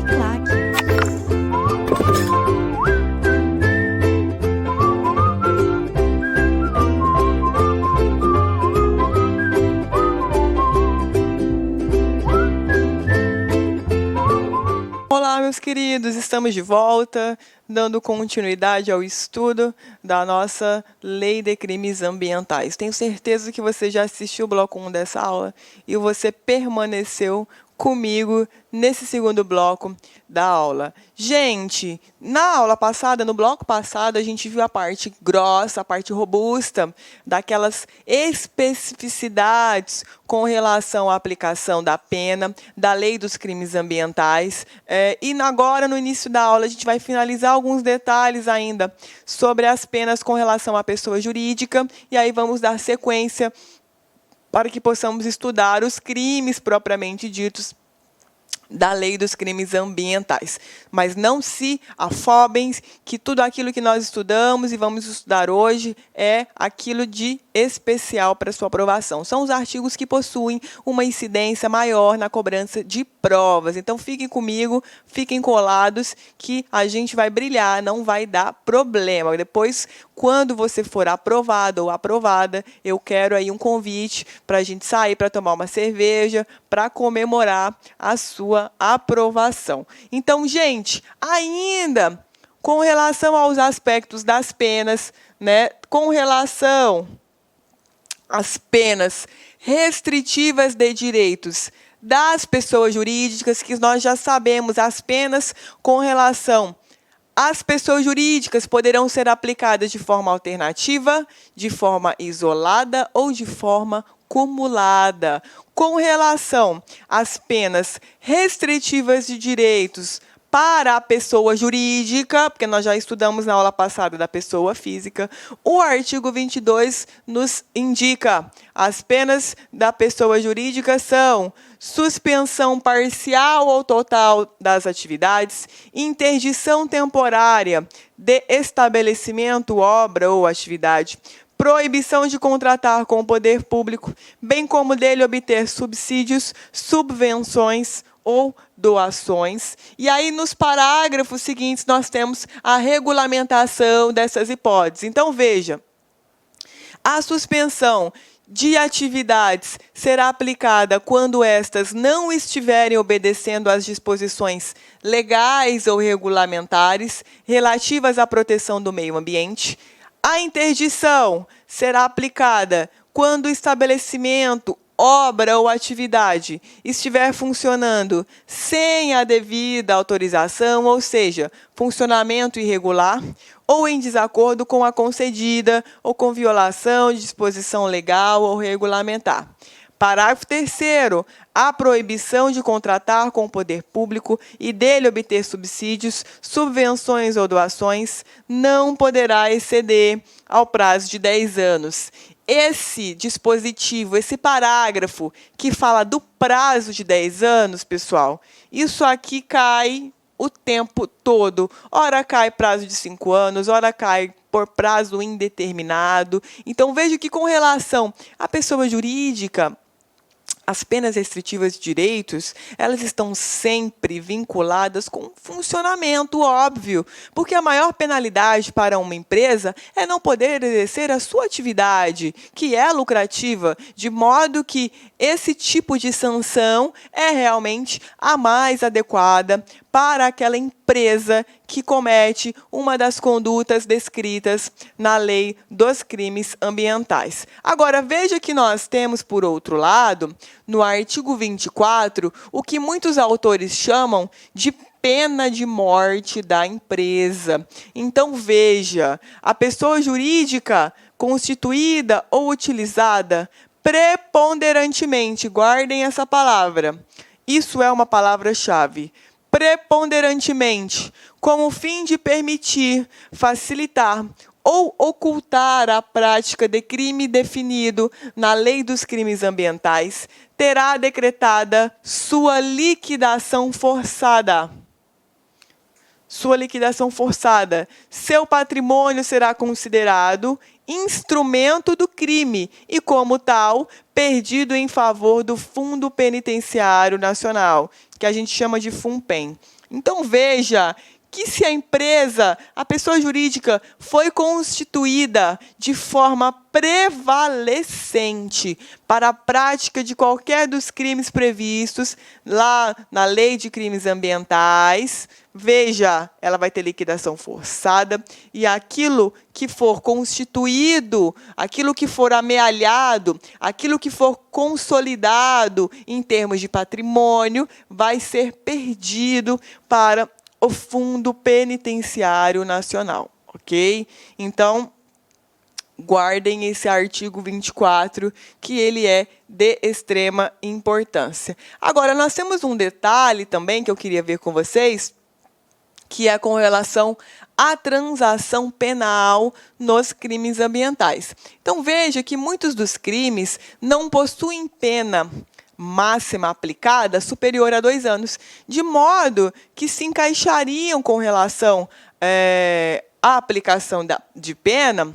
Uniclac. Olá, meus queridos, estamos de volta, dando continuidade ao estudo da nossa Lei de Crimes Ambientais. Tenho certeza que você já assistiu o bloco 1 dessa aula e você permaneceu comigo nesse segundo bloco da aula. Gente, na aula passada, no bloco passado, a gente viu a parte grossa, a parte robusta, daquelas especificidades com relação à aplicação da pena, da lei dos crimes ambientais. E agora, no início da aula, a gente vai finalizar alguns detalhes ainda sobre as penas com relação à pessoa jurídica, e aí vamos dar sequência para que possamos estudar os crimes propriamente ditos da lei dos crimes ambientais. Mas não se afobem que tudo aquilo que nós estudamos e vamos estudar hoje é aquilo de especial para sua aprovação. São os artigos que possuem uma incidência maior na cobrança de provas. Então, fiquem comigo, fiquem colados, que a gente vai brilhar, não vai dar problema. Depois, quando você for aprovado ou aprovada, eu quero aí um convite para a gente sair para tomar uma cerveja, para comemorar a sua aprovação. Então, gente, ainda com relação aos aspectos das penas, né, com relação às penas restritivas de direitos das pessoas jurídicas, que nós já sabemos, as penas com relação às pessoas jurídicas poderão ser aplicadas de forma alternativa, de forma isolada ou de forma cumulada. Com relação às penas restritivas de direitos para a pessoa jurídica, porque nós já estudamos na aula passada da pessoa física, o artigo 22 nos indica: as penas da pessoa jurídica são suspensão parcial ou total das atividades, interdição temporária de estabelecimento, obra ou atividade, proibição de contratar com o poder público, bem como dele obter subsídios, subvenções ou doações. E aí, nos parágrafos seguintes, nós temos a regulamentação dessas hipóteses. Então, veja, a suspensão de atividades será aplicada quando estas não estiverem obedecendo às disposições legais ou regulamentares relativas à proteção do meio ambiente. A interdição será aplicada quando o estabelecimento, obra ou atividade estiver funcionando sem a devida autorização, ou seja, funcionamento irregular, ou em desacordo com a concedida, ou com violação de disposição legal ou regulamentar. Parágrafo 3º, a proibição de contratar com o poder público e dele obter subsídios, subvenções ou doações não poderá exceder ao prazo de 10 anos. Esse dispositivo, esse parágrafo que fala do prazo de 10 anos, pessoal, isso aqui cai o tempo todo. Ora cai prazo de 5 anos, ora cai por prazo indeterminado. Então, veja que com relação à pessoa jurídica, as penas restritivas de direitos, elas estão sempre vinculadas com funcionamento, óbvio, porque a maior penalidade para uma empresa é não poder exercer a sua atividade, que é lucrativa, de modo que esse tipo de sanção é realmente a mais adequada para aquela empresa que comete uma das condutas descritas na lei dos crimes ambientais. Agora, veja que nós temos, por outro lado, no artigo 24, o que muitos autores chamam de pena de morte da empresa. Então, veja, a pessoa jurídica constituída ou utilizada preponderantemente, guardem essa palavra, isso é uma palavra-chave, preponderantemente, com o fim de permitir, facilitar ou ocultar a prática de crime definido na Lei dos Crimes Ambientais, terá decretada sua liquidação forçada. sua liquidação forçada, seu patrimônio será considerado instrumento do crime e, como tal, perdido em favor do Fundo Penitenciário Nacional, que a gente chama de FUNPEN. Então, veja que se a empresa, a pessoa jurídica, foi constituída de forma prevalecente para a prática de qualquer dos crimes previstos lá na Lei de Crimes Ambientais, veja, ela vai ter liquidação forçada e aquilo que for constituído, aquilo que for amealhado, aquilo que for consolidado em termos de patrimônio, vai ser perdido para o Fundo Penitenciário Nacional, ok? Então, guardem esse artigo 24, que ele é de extrema importância. Agora, nós temos um detalhe também que eu queria ver com vocês, que é com relação à transação penal nos crimes ambientais. Então, veja que muitos dos crimes não possuem pena máxima aplicada superior a 2 anos, de modo que se encaixariam com relação à aplicação de pena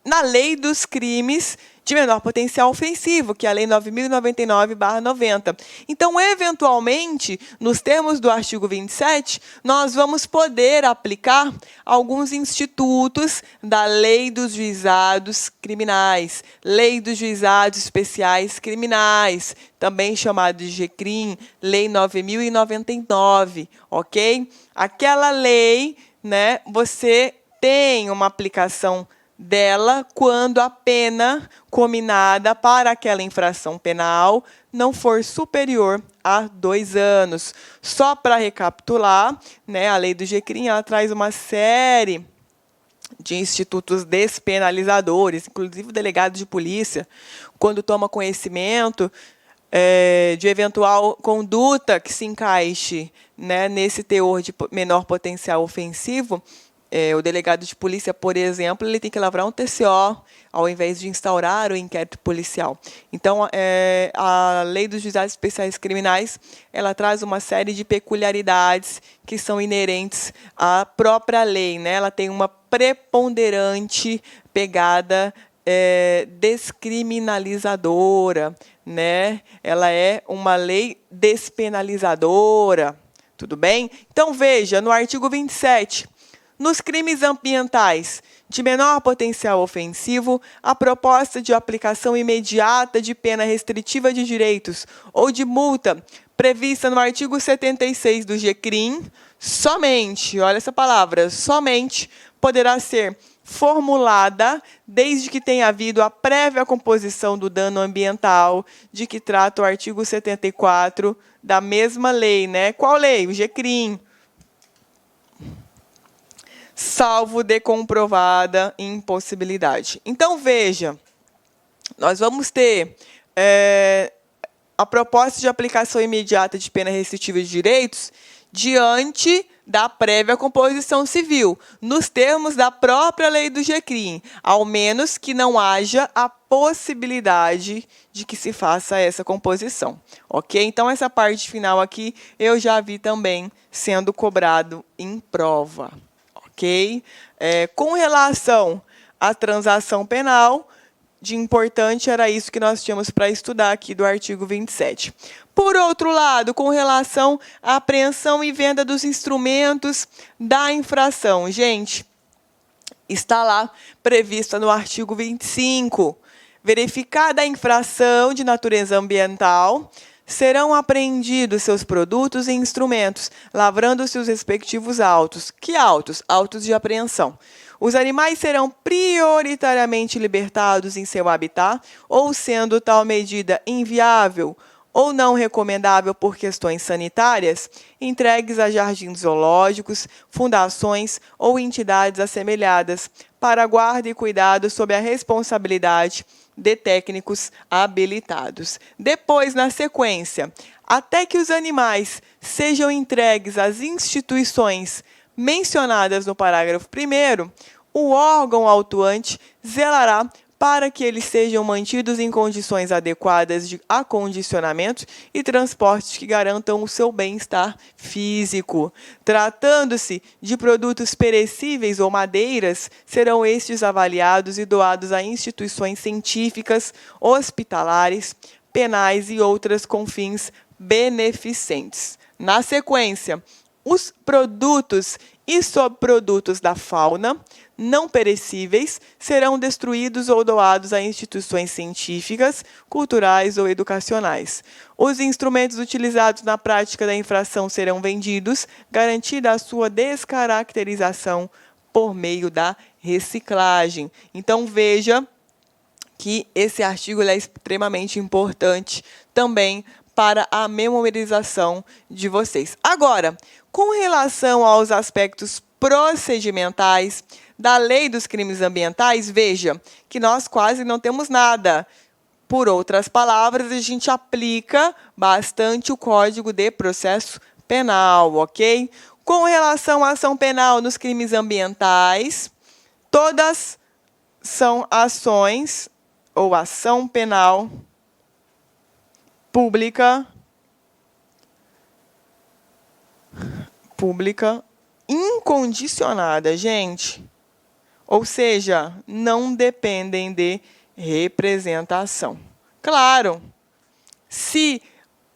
na lei dos crimes de menor potencial ofensivo, que é a Lei 9.099/90. Então, eventualmente, nos termos do artigo 27, nós vamos poder aplicar alguns institutos da Lei dos Juizados Criminais, Lei dos Juizados Especiais Criminais, também chamado de GCRIM, Lei 9.099, ok? Aquela lei, né, você tem uma aplicação dela quando a pena cominada para aquela infração penal não for superior a 2 anos. Só para recapitular, né, a lei do GCRIM, ela traz uma série de institutos despenalizadores, inclusive o delegado de polícia, quando toma conhecimento de eventual conduta que se encaixe, né, nesse teor de menor potencial ofensivo, o delegado de polícia, por exemplo, ele tem que lavrar um TCO ao invés de instaurar o inquérito policial. Então, a Lei dos Juizados Especiais Criminais, ela traz uma série de peculiaridades que são inerentes à própria lei, né? Ela tem uma preponderante pegada descriminalizadora, né? Ela é uma lei despenalizadora, tudo bem? Então, veja, no artigo 27, nos crimes ambientais de menor potencial ofensivo, a proposta de aplicação imediata de pena restritiva de direitos ou de multa prevista no artigo 76 do GCRIM, somente, olha essa palavra, somente poderá ser formulada desde que tenha havido a prévia composição do dano ambiental de que trata o artigo 74 da mesma lei, né? Qual lei? O GCRIM. Salvo de comprovada impossibilidade. Então, veja, nós vamos ter a proposta de aplicação imediata de pena restritiva de direitos diante da prévia composição civil, nos termos da própria lei do GCRIM, ao menos que não haja a possibilidade de que se faça essa composição. Ok? Então, essa parte final aqui eu já vi também sendo cobrado em prova. Ok? Com relação à transação penal, de importante era isso que nós tínhamos para estudar aqui do artigo 27. Por outro lado, com relação à apreensão e venda dos instrumentos da infração, gente, está lá prevista no artigo 25. Verificada a infração de natureza ambiental, serão apreendidos seus produtos e instrumentos, lavrando-se os respectivos autos. Que autos? Autos de apreensão. Os animais serão prioritariamente libertados em seu habitat, ou sendo tal medida inviável ou não recomendável por questões sanitárias, entregues a jardins zoológicos, fundações ou entidades assemelhadas, para guarda e cuidado sob a responsabilidade de técnicos habilitados. Depois, na sequência, até que os animais sejam entregues às instituições mencionadas no parágrafo 1º, o órgão autuante zelará para que eles sejam mantidos em condições adequadas de acondicionamento e transporte que garantam o seu bem-estar físico. Tratando-se de produtos perecíveis ou madeiras, serão estes avaliados e doados a instituições científicas, hospitalares, penais e outras com fins beneficentes. Na sequência, os produtos e subprodutos da fauna não perecíveis serão destruídos ou doados a instituições científicas, culturais ou educacionais. Os instrumentos utilizados na prática da infração serão vendidos, garantida a sua descaracterização por meio da reciclagem. Então, veja que esse artigo é extremamente importante também para a memorização de vocês. Agora, com relação aos aspectos procedimentais da Lei dos Crimes Ambientais, veja que nós quase não temos nada. Por outras palavras, a gente aplica bastante o Código de Processo Penal, ok? Com relação à ação penal nos crimes ambientais, todas são ações ou ação penal pública incondicionada, gente. Ou seja, não dependem de representação. Claro, se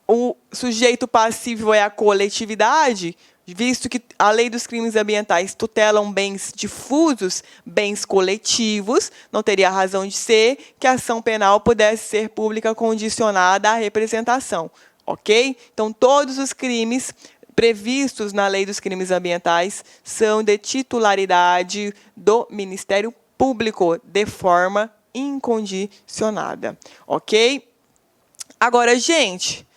o sujeito passivo é a coletividade, visto que a Lei dos Crimes Ambientais tutelam bens difusos, bens coletivos, não teria razão de ser que a ação penal pudesse ser pública condicionada à representação, ok? Então, todos os crimes previstos na Lei dos Crimes Ambientais são de titularidade do Ministério Público de forma incondicionada, ok? Agora, gente,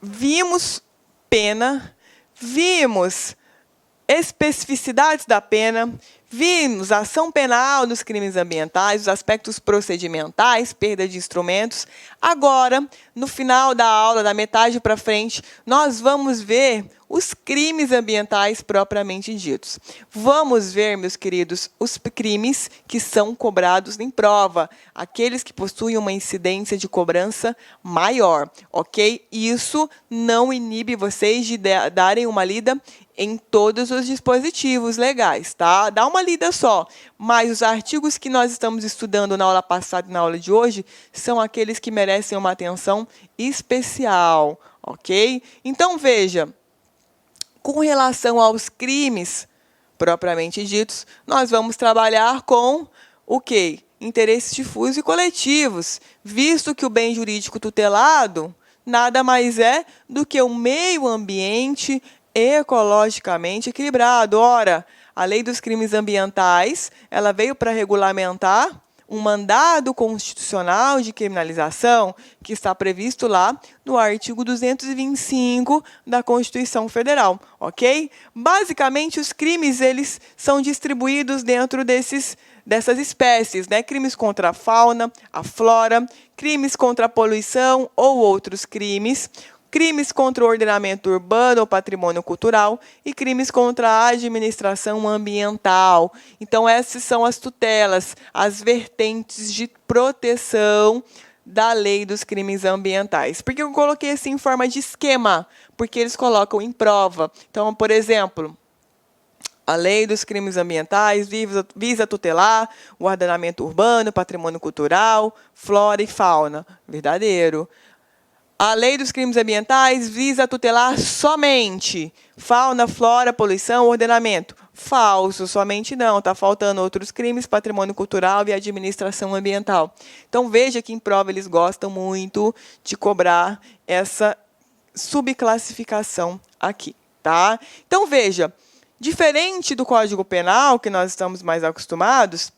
vimos pena, vimos especificidades da pena, vimos ação penal nos crimes ambientais, os aspectos procedimentais, perda de instrumentos. Agora, no final da aula, da metade para frente, nós vamos ver os crimes ambientais propriamente ditos. Vamos ver, meus queridos, os crimes que são cobrados em prova, aqueles que possuem uma incidência de cobrança maior, ok? Isso não inibe vocês de darem uma lida em todos os dispositivos legais, tá? Dá uma lida só, mas os artigos que nós estamos estudando na aula passada e na aula de hoje são aqueles que merecem uma atenção especial, ok? Então, veja, com relação aos crimes propriamente ditos, nós vamos trabalhar com o quê? Interesses difusos e coletivos, visto que o bem jurídico tutelado nada mais é do que um meio ambiente ecologicamente equilibrado. Ora, a Lei dos Crimes Ambientais, ela veio para regulamentar um mandado constitucional de criminalização que está previsto lá no artigo 225 da Constituição Federal, ok? Basicamente, os crimes eles são distribuídos dentro dessas espécies, né? Crimes contra a fauna, a flora, crimes contra a poluição ou outros crimes, crimes contra o ordenamento urbano ou patrimônio cultural e crimes contra a administração ambiental. Então, essas são as tutelas, as vertentes de proteção da Lei dos Crimes Ambientais. Por que eu coloquei assim em forma de esquema? Porque eles colocam em prova. Então, por exemplo, a Lei dos Crimes Ambientais visa tutelar o ordenamento urbano, patrimônio cultural, flora e fauna. Verdadeiro. A Lei dos Crimes Ambientais visa tutelar somente fauna, flora, poluição, ordenamento. Falso, somente não. Está faltando outros crimes, patrimônio cultural e administração ambiental. Então, veja que em prova eles gostam muito de cobrar essa subclassificação aqui, tá? Então, veja, diferente do Código Penal, que nós estamos mais acostumados,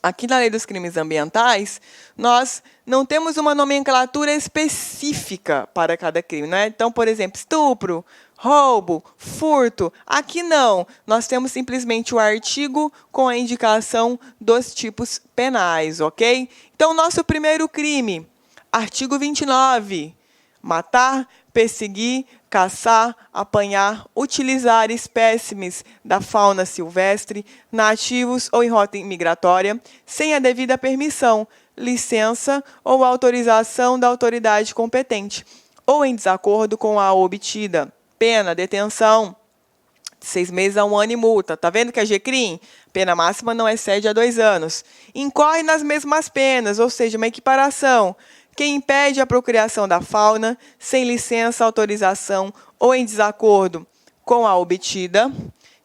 aqui na Lei dos Crimes Ambientais, nós não temos uma nomenclatura específica para cada crime, não é? Então, por exemplo, estupro, roubo, furto, aqui não. Nós temos simplesmente o artigo com a indicação dos tipos penais, ok? Então, nosso primeiro crime, artigo 29, matar perseguir, caçar, apanhar, utilizar espécimes da fauna silvestre, nativos ou em rota migratória, sem a devida permissão, licença ou autorização da autoridade competente, ou em desacordo com a obtida. Pena, detenção, de 6 meses a 1 ano e multa. Tá vendo que a GCRIM, pena máxima não excede a 2 anos. Incorre nas mesmas penas, ou seja, uma equiparação. Quem impede a procriação da fauna, sem licença, autorização ou em desacordo com a obtida.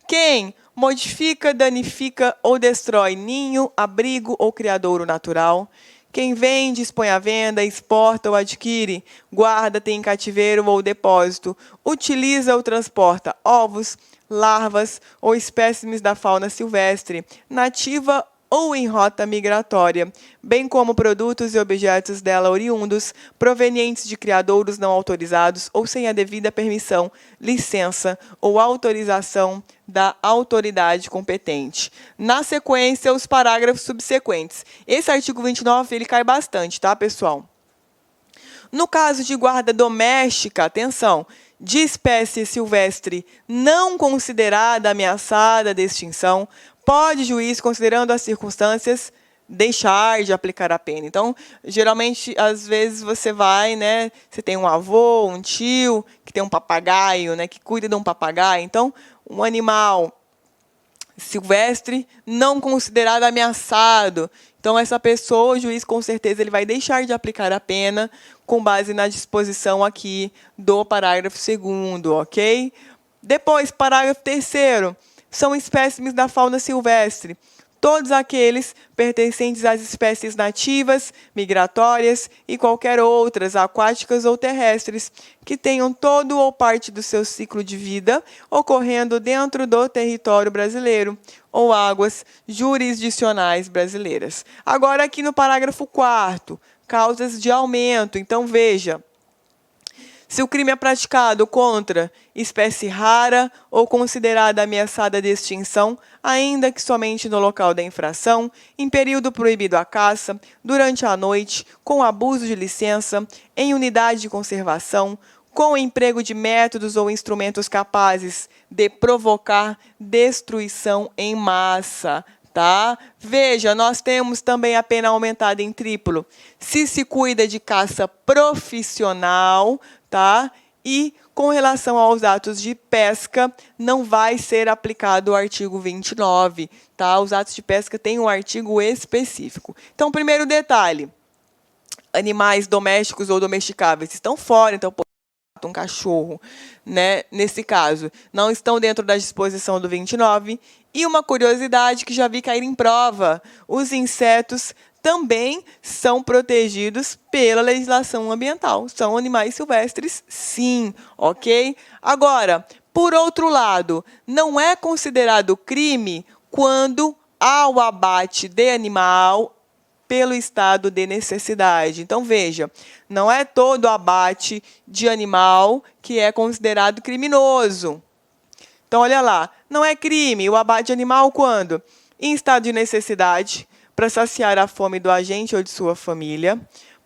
Quem modifica, danifica ou destrói ninho, abrigo ou criadouro natural. Quem vende, expõe à venda, exporta ou adquire, guarda, tem em cativeiro ou depósito, utiliza ou transporta ovos, larvas ou espécimes da fauna silvestre, nativa ou em rota migratória, bem como produtos e objetos dela oriundos, provenientes de criadouros não autorizados ou sem a devida permissão, licença ou autorização da autoridade competente. Na sequência, os parágrafos subsequentes. Esse artigo 29, ele cai bastante, tá, pessoal? No caso de guarda doméstica, atenção, de espécie silvestre não considerada ameaçada de extinção, pode o juiz, considerando as circunstâncias, deixar de aplicar a pena. Então, geralmente, às vezes você vai, né, você tem um avô, um tio, que tem um papagaio, né, que cuida de um papagaio. Então, um animal silvestre não considerado ameaçado. Então, essa pessoa, o juiz, com certeza, ele vai deixar de aplicar a pena com base na disposição aqui do parágrafo 2º, ok? Depois, parágrafo 3º, são espécimes da fauna silvestre. Todos aqueles pertencentes às espécies nativas, migratórias e qualquer outras, aquáticas ou terrestres, que tenham todo ou parte do seu ciclo de vida ocorrendo dentro do território brasileiro ou águas jurisdicionais brasileiras. Agora, aqui no parágrafo 4º, causas de aumento. Então, veja. Se o crime é praticado contra espécie rara ou considerada ameaçada de extinção, ainda que somente no local da infração, em período proibido à caça, durante a noite, com abuso de licença, em unidade de conservação, com o emprego de métodos ou instrumentos capazes de provocar destruição em massa. Tá? Veja, nós temos também a pena aumentada em triplo. Se se cuida de caça profissional, tá? E com relação aos atos de pesca, não vai ser aplicado o artigo 29. Tá? Os atos de pesca têm um artigo específico. Então, primeiro detalhe, animais domésticos ou domesticáveis estão fora, então, um cachorro, né, nesse caso, não estão dentro da disposição do 29. E uma curiosidade que já vi cair em prova, os insetos também são protegidos pela legislação ambiental. São animais silvestres, sim, ok? Agora, por outro lado, não é considerado crime quando há o abate de animal pelo estado de necessidade. Então, veja, não é todo abate de animal que é considerado criminoso. Então, olha lá, não é crime o abate de animal quando? Em estado de necessidade, para saciar a fome do agente ou de sua família,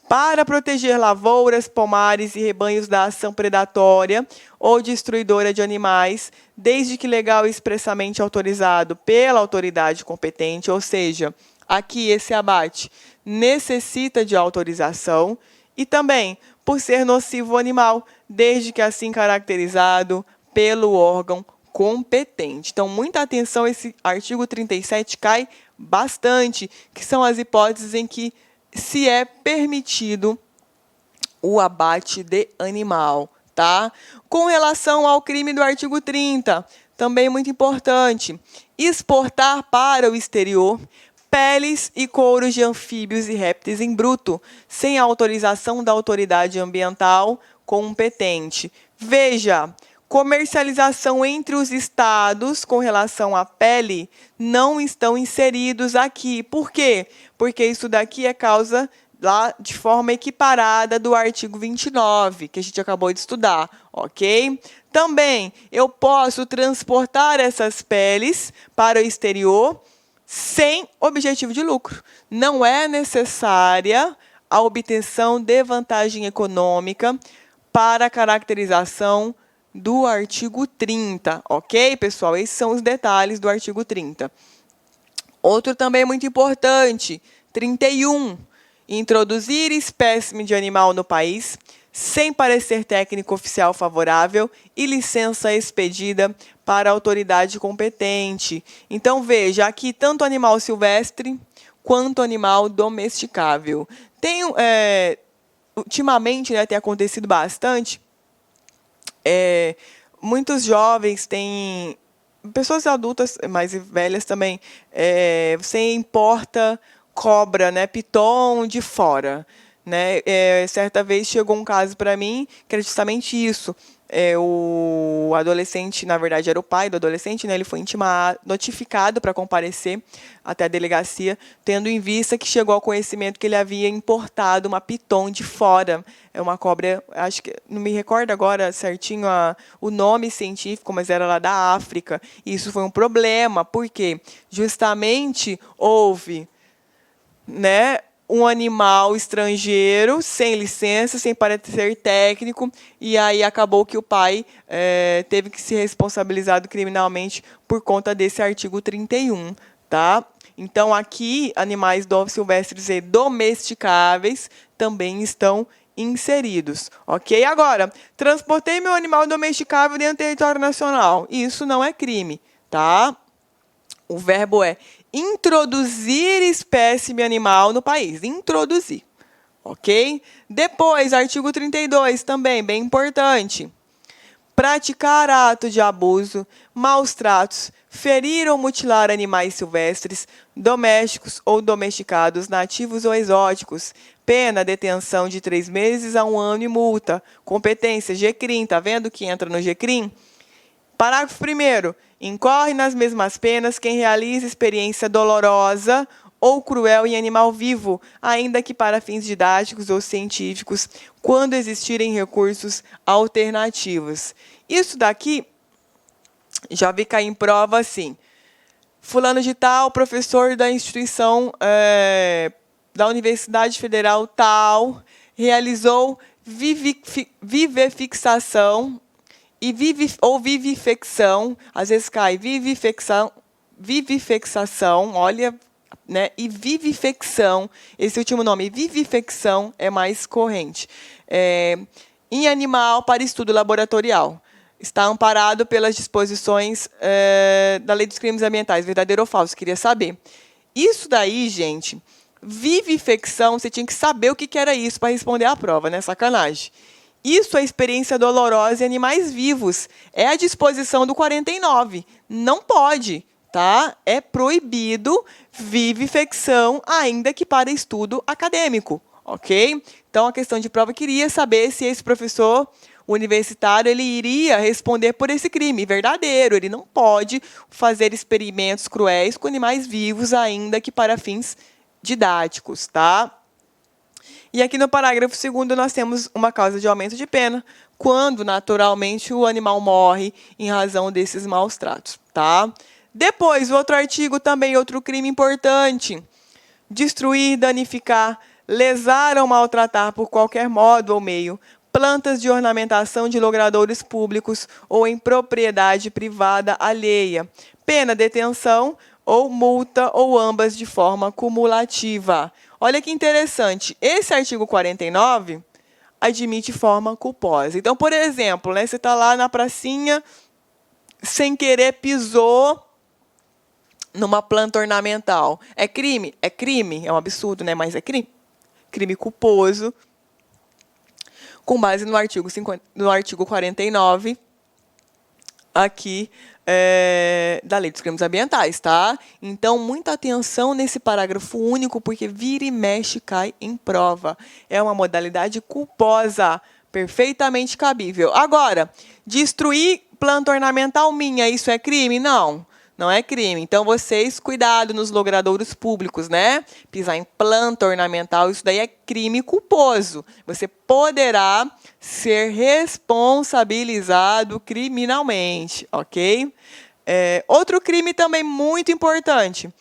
para proteger lavouras, pomares e rebanhos da ação predatória ou destruidora de animais, desde que legal e expressamente autorizado pela autoridade competente, ou seja, aqui esse abate necessita de autorização, e também por ser nocivo ao animal, desde que assim caracterizado pelo órgão competente. Então, muita atenção, esse artigo 37 cai bastante, que são as hipóteses em que se é permitido o abate de animal. Tá? Com relação ao crime do artigo 30, também muito importante, exportar para o exterior peles e couros de anfíbios e répteis em bruto, sem autorização da autoridade ambiental competente. Veja, comercialização entre os estados com relação à pele não estão inseridos aqui. Por quê? Porque isso daqui é causa lá de forma equiparada do artigo 29, que a gente acabou de estudar, ok? Também, eu posso transportar essas peles para o exterior sem objetivo de lucro. Não é necessária a obtenção de vantagem econômica para a caracterização do artigo 30, ok, pessoal? Esses são os detalhes do artigo 30. Outro também muito importante, 31. Introduzir espécime de animal no país sem parecer técnico oficial favorável e licença expedida para a autoridade competente. Então, veja, aqui tanto animal silvestre quanto animal domesticável. Ultimamente, né, tem acontecido bastante, muitos jovens têm, pessoas adultas mais velhas também, você importa cobra, né, piton de fora, né? Certa vez chegou um caso para mim que era justamente isso. O adolescente, na verdade era o pai do adolescente, né? Ele foi notificado para comparecer até a delegacia, tendo em vista que chegou ao conhecimento que ele havia importado uma piton de fora. É uma cobra, acho que não me recordo agora certinho o nome científico, mas era lá da África. E isso foi um problema, porque justamente houve, né, um animal estrangeiro, sem licença, sem parecer técnico, e aí acabou que o pai teve que ser responsabilizado criminalmente por conta desse artigo 31, tá? Então, aqui, animais silvestres e domesticáveis também estão inseridos, ok? Agora, transportei meu animal domesticável dentro do território nacional. Isso não é crime, tá? O verbo é introduzir espécime animal no país. Introduzir. Ok? Depois, artigo 32, também, bem importante. Praticar ato de abuso, maus tratos, ferir ou mutilar animais silvestres, domésticos ou domesticados, nativos ou exóticos. Pena, detenção de 3 meses a 1 ano e multa. Competência, GCRIM. Tá vendo que entra no GCRIM? Parágrafo 1º. Incorre nas mesmas penas quem realiza experiência dolorosa ou cruel em animal vivo, ainda que para fins didáticos ou científicos, quando existirem recursos alternativos. Isso daqui já vi cair em prova assim. Fulano de tal, professor da instituição da Universidade Federal tal, realizou vivifixação ou vivifecção, às vezes cai vivifexação, olha, né? E vivifecção, esse último nome, vivifecção, é mais corrente. Em animal para estudo laboratorial. Está amparado pelas disposições da Lei dos Crimes Ambientais, verdadeiro ou falso, queria saber. Isso daí, gente, vivifecção, você tinha que saber o que era isso para responder à prova, né? Sacanagem. Isso é experiência dolorosa em animais vivos. É a disposição do 49. Não pode, tá? É proibido vivifecção, ainda que para estudo acadêmico, ok? Então, a questão de prova queria saber se esse professor universitário ele iria responder por esse crime verdadeiro. Ele não pode fazer experimentos cruéis com animais vivos, ainda que para fins didáticos, tá? E aqui no parágrafo 2º nós temos uma causa de aumento de pena, quando, naturalmente, o animal morre em razão desses maus tratos, tá? Depois, o outro artigo também, outro crime importante. Destruir, danificar, lesar ou maltratar por qualquer modo ou meio plantas de ornamentação de logradouros públicos ou em propriedade privada alheia. Pena, detenção ou multa ou ambas de forma cumulativa. Olha que interessante, esse artigo 49 admite forma culposa. Então, por exemplo, né, você está lá na pracinha, sem querer pisou numa planta ornamental. É crime? É crime, é um absurdo, né? Mas é crime. Crime culposo, com base no artigo 49, aqui, da Lei dos Crimes Ambientais, tá? Então, muita atenção nesse parágrafo único, porque vira e mexe cai em prova. É uma modalidade culposa, perfeitamente cabível. Agora, destruir planta ornamental minha, isso é crime? Não, não é crime. Então, vocês, cuidado nos logradouros públicos, né? Pisar em planta ornamental, isso daí é crime culposo. Você poderá ser responsabilizado criminalmente, ok? Outro crime também muito importante,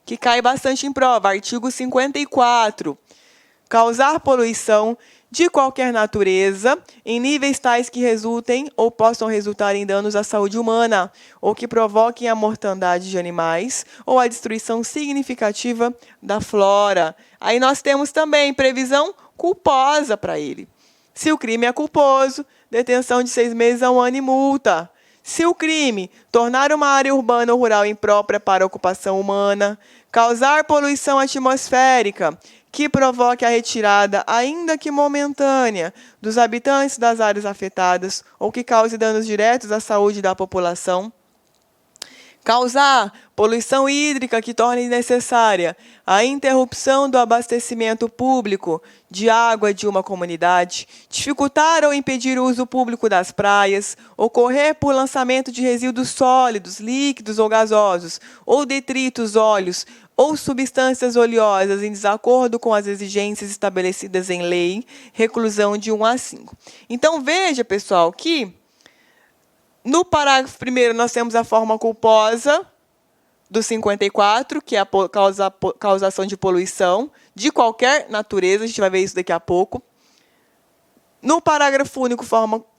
que cai bastante em prova, artigo 54. Causar poluição de qualquer natureza, em níveis tais que resultem ou possam resultar em danos à saúde humana, ou que provoquem a mortandade de animais, ou a destruição significativa da flora. Aí nós temos também previsão culposa para ele. Se o crime é culposo, detenção de 6 meses a 1 ano e multa. Se o crime tornar uma área urbana ou rural imprópria para ocupação humana, causar poluição atmosférica, que provoque a retirada, ainda que momentânea, dos habitantes das áreas afetadas ou que cause danos diretos à saúde da população, causar poluição hídrica que torne necessária a interrupção do abastecimento público de água de uma comunidade, dificultar ou impedir o uso público das praias, ocorrer por lançamento de resíduos sólidos, líquidos ou gasosos, ou detritos, óleos, ou substâncias oleosas em desacordo com as exigências estabelecidas em lei, reclusão de 1 a 5. Então, veja, pessoal, que no parágrafo 1º nós temos a forma culposa do 54, que é a causação de poluição de qualquer natureza, a gente vai ver isso daqui a pouco. No parágrafo único,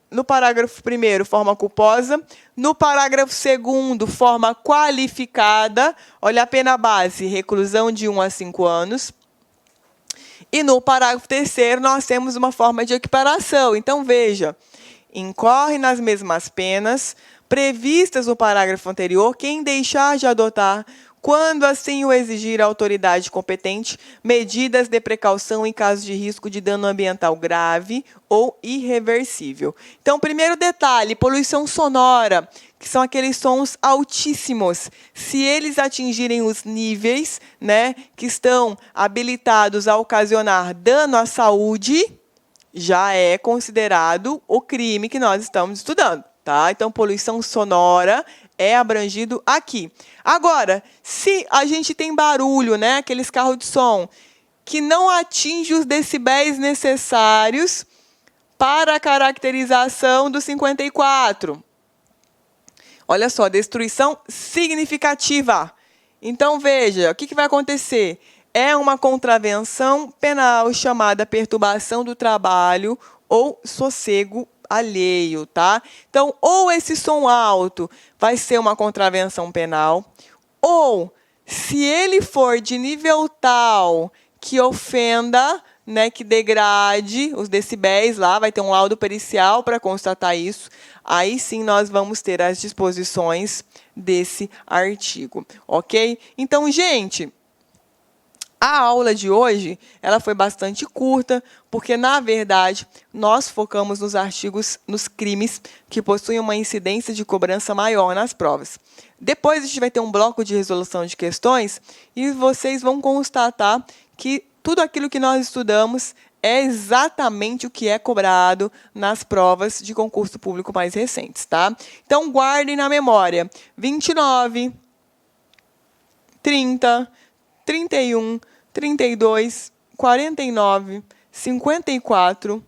no parágrafo 1º, forma culposa. No parágrafo 2º, forma qualificada. Olha a pena base, reclusão de 1 a 5 anos. E no parágrafo 3º, nós temos uma forma de equiparação. Então, veja, incorre nas mesmas penas previstas no parágrafo anterior quem deixar de adotar, quando assim o exigir a autoridade competente, medidas de precaução em caso de risco de dano ambiental grave ou irreversível. Então, primeiro detalhe, poluição sonora, que são aqueles sons altíssimos. Se eles atingirem os níveis, né, que estão habilitados a ocasionar dano à saúde, já é considerado o crime que nós estamos estudando, tá? Então, poluição sonora é abrangido aqui. Agora, se a gente tem barulho, né, aqueles carros de som, que não atinge os decibéis necessários para a caracterização do 54. Olha só, destruição significativa. Então, veja, o que vai acontecer? É uma contravenção penal chamada perturbação do trabalho ou sossego alheio, tá? Então, ou esse som alto vai ser uma contravenção penal, ou, se ele for de nível tal que ofenda, né, que degrade os decibéis lá, vai ter um laudo pericial para constatar isso, aí sim nós vamos ter as disposições desse artigo, ok? Então, gente, a aula de hoje ela foi bastante curta, porque, na verdade, nós focamos nos artigos, nos crimes que possuem uma incidência de cobrança maior nas provas. Depois a gente vai ter um bloco de resolução de questões e vocês vão constatar que tudo aquilo que nós estudamos é exatamente o que é cobrado nas provas de concurso público mais recentes, tá? Então, guardem na memória 29, 30, 31, 32, 49, 54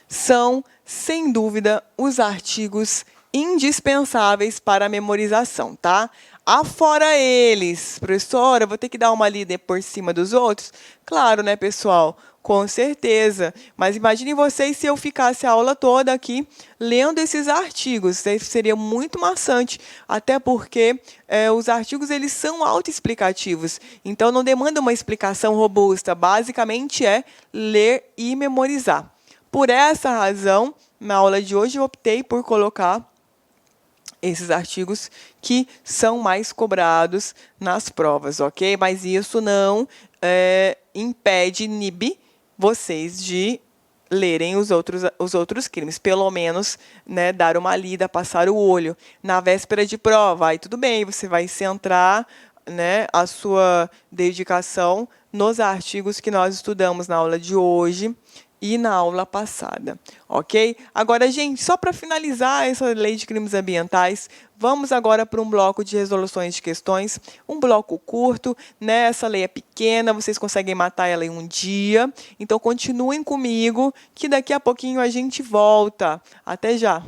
são, sem dúvida, os artigos indispensáveis para a memorização, tá? Afora eles, professora, vou ter que dar uma lida por cima dos outros? Claro, né, pessoal? Com certeza. Mas imaginem vocês se eu ficasse a aula toda aqui lendo esses artigos. Isso seria muito maçante, até porque os artigos eles são autoexplicativos. Então, não demanda uma explicação robusta. Basicamente, é ler e memorizar. Por essa razão, na aula de hoje, eu optei por colocar esses artigos que são mais cobrados nas provas, ok? Mas isso não inibe vocês de lerem os outros crimes. Pelo menos, né, dar uma lida, passar o olho. Na véspera de prova, aí tudo bem, você vai centrar, né, a sua dedicação nos artigos que nós estudamos na aula de hoje e na aula passada, ok? Agora, gente, só para finalizar essa lei de crimes ambientais, vamos agora para um bloco de resoluções de questões, um bloco curto, né? Essa lei é pequena, vocês conseguem matar ela em um dia, então continuem comigo, que daqui a pouquinho a gente volta. Até já!